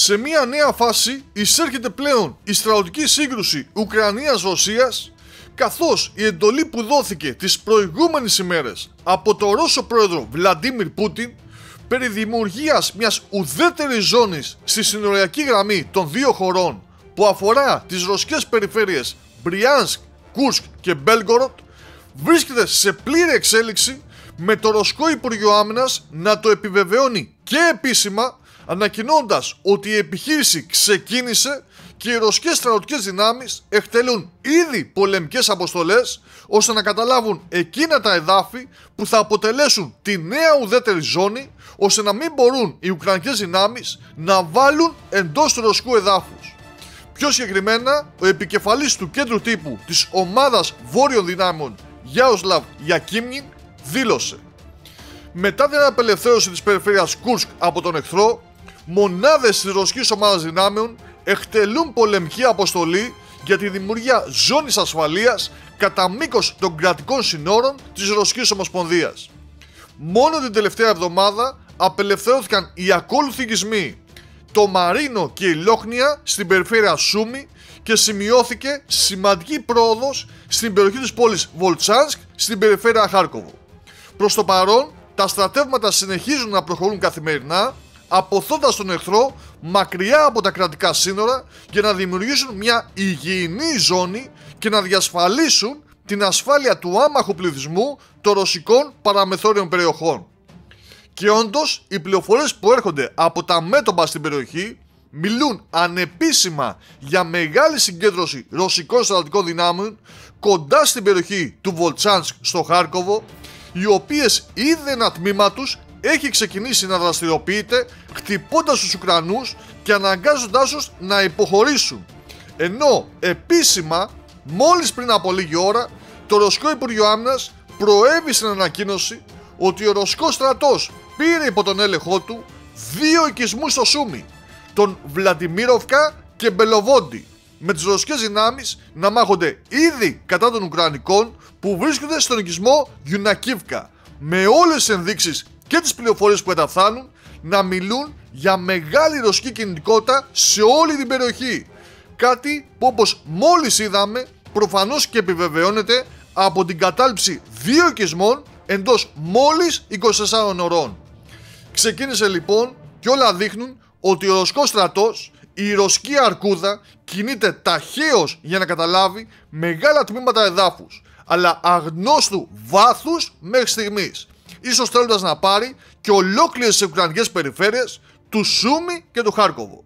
Σε μια νέα φάση εισέρχεται πλέον η στρατιωτική σύγκρουση Ουκρανίας-Ρωσίας, καθώς η εντολή που δόθηκε τις προηγούμενες ημέρες από τον Ρώσο πρόεδρο Βλαντίμιρ Πούτιν περί δημιουργίας μιας ουδέτερης ζώνης στη συνοριακή γραμμή των δύο χωρών που αφορά τις ρωσικές περιφέρειες Μπριάνσκ, Κούρσκ και Μπέλγκοροντ βρίσκεται σε πλήρη εξέλιξη, με το Ρωσικό Υπουργείο Άμυνας να το επιβεβαιώνει και επίσημα, ανακοινώντας ότι η επιχείρηση ξεκίνησε και οι ρωσικές στρατιωτικές δυνάμεις εκτελούν ήδη πολεμικές αποστολές ώστε να καταλάβουν εκείνα τα εδάφη που θα αποτελέσουν τη νέα ουδέτερη ζώνη, ώστε να μην μπορούν οι ουκρανικές δυνάμεις να βάλουν εντός του ρωσικού εδάφους. Πιο συγκεκριμένα, ο επικεφαλής του κέντρου τύπου της ομάδας βόρειων δυνάμεων Γιάουσλαβ Γιακίμνιν δήλωσε: μετά την απελευθέρωση της περιφέρειας Κούρσκ από τον εχθρό, μονάδες της ρωσικής ομάδας δυνάμεων εκτελούν πολεμική αποστολή για τη δημιουργία ζώνης ασφαλείας κατά μήκος των κρατικών συνόρων της Ρωσικής Ομοσπονδίας. Μόνο την τελευταία εβδομάδα απελευθερώθηκαν οι ακόλουθοι οικισμοί, το Μαρίνο και η Λόχνια στην περιφέρεια Σούμι, και σημειώθηκε σημαντική πρόοδος στην περιοχή της πόλης Βολτσάνσκ στην περιφέρεια Χάρκοβο. Προς το παρόν, τα στρατεύματα συνεχίζουν να προχωρούν καθημερινά, αποθώντας τον εχθρό μακριά από τα κρατικά σύνορα για να δημιουργήσουν μια υγιεινή ζώνη και να διασφαλίσουν την ασφάλεια του άμαχου πληθυσμού των ρωσικών παραμεθόριων περιοχών. Και όντως, οι πληροφορίες που έρχονται από τα μέτωπα στην περιοχή μιλούν ανεπίσημα για μεγάλη συγκέντρωση ρωσικών στρατιωτικών δυνάμεων κοντά στην περιοχή του Βολτσάνσκ στο Χάρκοβο, οι οποίες ήδη ένα τμήμα τους έχει ξεκινήσει να δραστηριοποιείται, χτυπώντας τους Ουκρανούς και αναγκάζοντάς τους να υποχωρήσουν. Ενώ επίσημα, μόλις πριν από λίγη ώρα, το Ρωσικό Υπουργείο Άμυνας προέβη στην ανακοίνωση ότι ο ρωσικός στρατός πήρε υπό τον έλεγχό του δύο οικισμούς στο Σούμι, τον Βλαντιμίροφκα και Μπελοβόντι, με τις ρωσικές δυνάμεις να μάχονται ήδη κατά των Ουκρανικών που βρίσκονται στον οικισμό Γιουνακίβκα, με όλες τις ενδείξεις και τις πληροφορίες που καταφθάνουν να μιλούν για μεγάλη ρωσική κινητικότητα σε όλη την περιοχή. Κάτι που, όπως μόλις είδαμε, προφανώς και επιβεβαιώνεται από την κατάληψη δύο οικισμών εντός μόλις 24 ωρών. Ξεκίνησε λοιπόν και όλα δείχνουν ότι ο ρωσικός στρατός, η ρωσική αρκούδα, κινείται ταχαίως για να καταλάβει μεγάλα τμήματα εδάφους, αλλά αγνώστου βάθους μέχρι στιγμής, ίσως θέλοντας να πάρει και ολόκληρες τις ουκρανικές περιφέρειες του Σούμι και του Χάρκοβο.